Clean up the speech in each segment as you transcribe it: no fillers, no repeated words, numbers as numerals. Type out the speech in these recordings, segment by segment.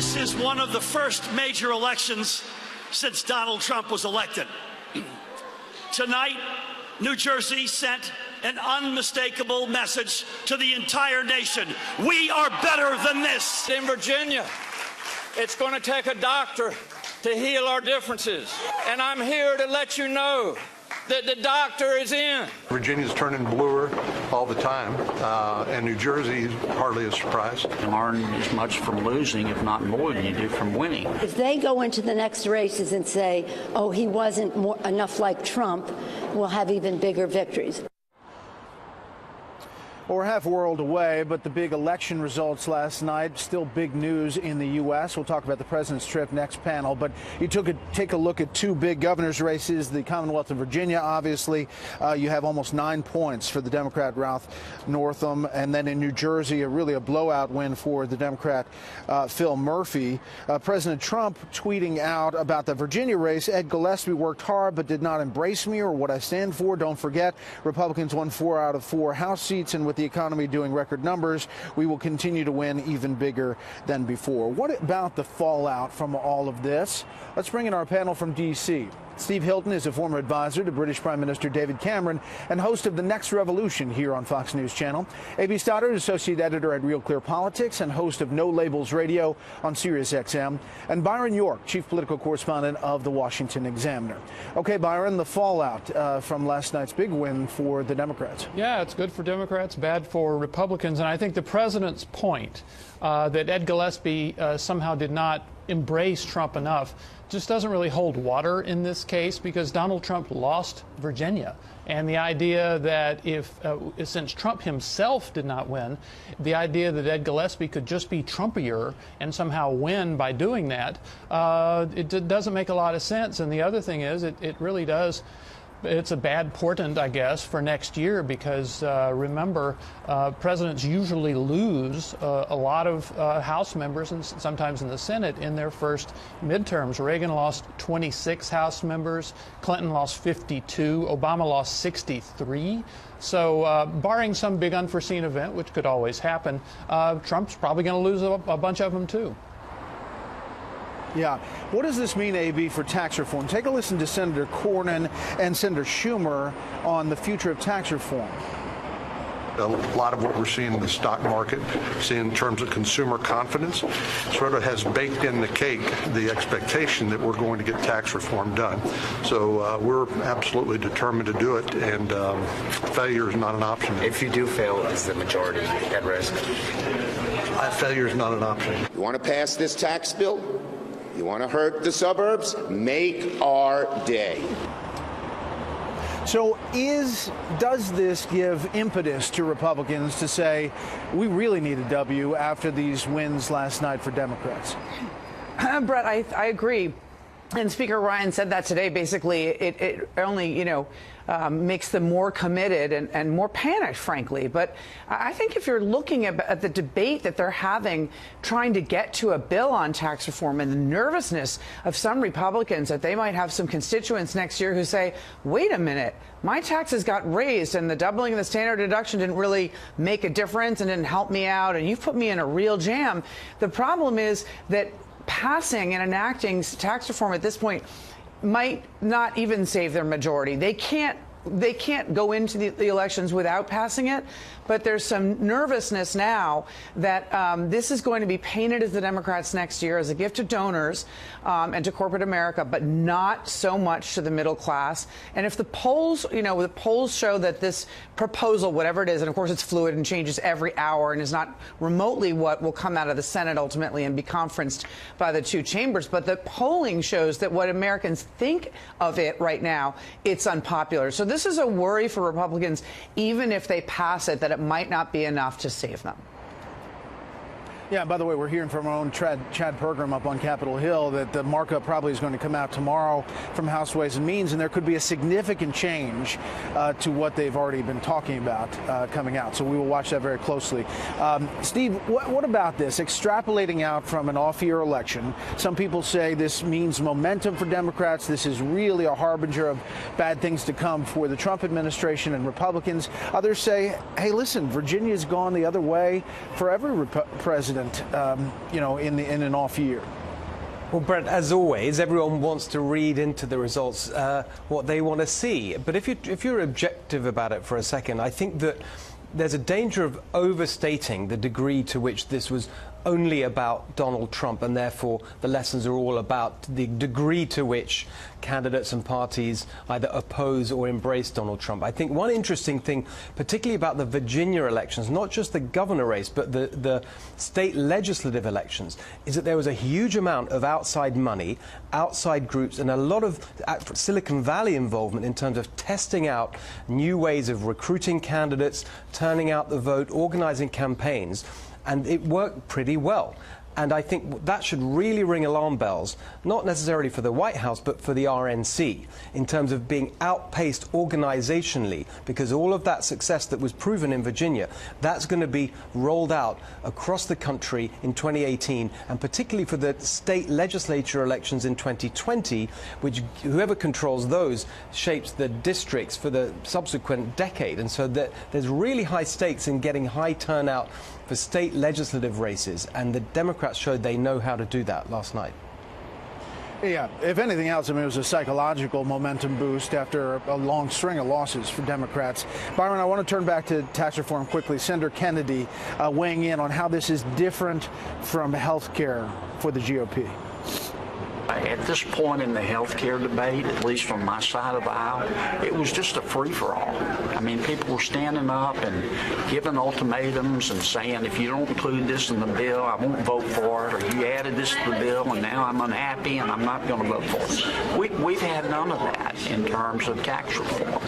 This is one of the first major elections since Donald Trump was elected. Tonight, New Jersey sent an unmistakable message to the entire nation. We are better than this. In Virginia, it's going to take a doctor to heal our differences. And I'm here to let you know that the doctor is in. Virginia's turning bluer all the time, and New Jersey is hardly a surprise. You learn as much from losing, if not more, than you do from winning. If they go into the next races and say, oh, he wasn't enough like Trump, we'll have even bigger victories. Well, we're half a world away, but the big election results last night, still big news in the U.S. We'll talk about the president's trip next panel, but you take a look at two big governor's races. The Commonwealth of Virginia, obviously, you have almost 9 points for the Democrat Ralph Northam, and then in New Jersey, really a blowout win for the Democrat Phil Murphy. President Trump tweeting out about the Virginia race, Ed Gillespie worked hard but did not embrace me or what I stand for. Don't forget, Republicans won 4 out of 4 House seats, and with the economy doing record numbers, we will continue to win even bigger than before. What about the fallout from all of this? Let's bring in our panel from D.C. Steve Hilton is a former advisor to British Prime Minister David Cameron and host of The Next Revolution here on Fox News Channel. A.B. Stoddard, associate editor at Real Clear Politics and host of No Labels Radio on Sirius XM. And Byron York, chief political correspondent of The Washington Examiner. Okay, Byron, the fallout from last night's big win for the Democrats. Yeah, it's good for Democrats, bad for Republicans. And I think the president's point that Ed Gillespie somehow did not embrace Trump enough just doesn't really hold water in this case, because Donald Trump lost Virginia. And the idea that since Trump himself did not win, the idea that Ed Gillespie could just be Trumpier and somehow win by doing that, it doesn't make a lot of sense. And the other thing is, it really does. It's a bad portent, I guess, for next year, because remember, presidents usually lose a lot of House members and sometimes in the Senate in their first midterms. Reagan lost 26 House members, Clinton lost 52, Obama lost 63. So barring some big unforeseen event, which could always happen, Trump's probably going to lose a bunch of them, too. Yeah. What does this mean, A.B., for tax reform? Take a listen to Senator Cornyn and Senator Schumer on the future of tax reform. A lot of what we're seeing in the stock market, seeing in terms of consumer confidence, sort of has baked in the cake the expectation that we're going to get tax reform done. So we're absolutely determined to do it, and failure is not an option. If you do fail, is the majority at risk? Failure is not an option. You want to pass this tax bill? You want to hurt the suburbs? Make our day. So does this give impetus to Republicans to say, we really need a W after these wins last night for Democrats? Brett, I agree. And Speaker Ryan said that today. Basically, it only, makes them more committed and more panicked, frankly. But I think if you're looking at the debate that they're having, trying to get to a bill on tax reform, and the nervousness of some Republicans that they might have some constituents next year who say, wait a minute, my taxes got raised and the doubling of the standard deduction didn't really make a difference and didn't help me out, and you've put me in a real jam. The problem is that passing and enacting tax reform at this point might not even save their majority. They can't go into the elections without passing it, but there's some nervousness now that this is going to be painted as the Democrats next year as a gift to donors and to corporate America, but not so much to the middle class. And if the polls, the polls show that this proposal, whatever it is, and of course it's fluid and changes every hour and is not remotely what will come out of the Senate ultimately and be conferenced by the two chambers, but the polling shows that what Americans think of it right now, it's unpopular. So this is a worry for Republicans, even if they pass it, that it might not be enough to save them. Yeah, by the way, we're hearing from our own Chad Pergram up on Capitol Hill that the markup probably is going to come out tomorrow from House Ways and Means, and there could be a significant change to what they've already been talking about coming out. So we will watch that very closely. Steve, what about this? Extrapolating out from an off-year election, some people say this means momentum for Democrats. This is really a harbinger of bad things to come for the Trump administration and Republicans. Others say, hey, listen, Virginia's gone the other way for every president president, in an off year? Well, Brett, as always, everyone wants to read into the results what they want to see. But if you're objective about it for a second, I think that there's a danger of overstating the degree to which this was only about Donald Trump, and therefore the lessons are all about the degree to which candidates and parties either oppose or embrace Donald Trump. I think one interesting thing, particularly about the Virginia elections, not just the governor race, but the state legislative elections, is that there was a huge amount of outside money, outside groups, and a lot of Silicon Valley involvement in terms of testing out new ways of recruiting candidates, turning out the vote, organizing campaigns. And it worked pretty well. And I think that should really ring alarm bells, not necessarily for the White House, but for the RNC, in terms of being outpaced organizationally, because all of that success that was proven in Virginia, that's going to be rolled out across the country in 2018, and particularly for the state legislature elections in 2020, which whoever controls those shapes the districts for the subsequent decade. And so there's really high stakes in getting high turnout for state legislative races, and the Democrats showed they know how to do that last night. Yeah, if anything else, it was a psychological momentum boost after a long string of losses for Democrats. Byron, I want to turn back to tax reform quickly. Senator Kennedy weighing in on how this is different from health care for the GOP. At this point in the health care debate, at least from my side of the aisle, it was just a free-for-all. I mean, people were standing up and giving ultimatums and saying, if you don't include this in the bill, I won't vote for it, or you added this to the bill and now I'm unhappy and I'm not going to vote for it. We've had none of that in terms of tax reform.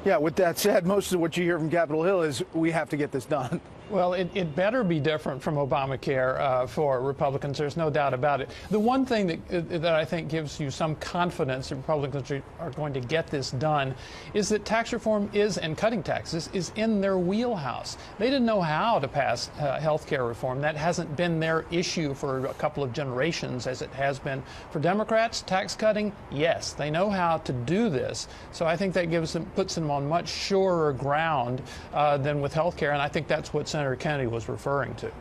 Yeah, with that said, most of what you hear from Capitol Hill is we have to get this done. Well, it better be different from Obamacare for Republicans. There's no doubt about it. The one thing that I think gives you some confidence that Republicans are going to get this done is that tax reform and cutting taxes is in their wheelhouse. They didn't know how to pass health care reform. That hasn't been their issue for a couple of generations as it has been for Democrats. Tax cutting, yes, they know how to do this. So I think that puts them on much surer ground than with health care, and I think that's what Senator Kennedy was referring to.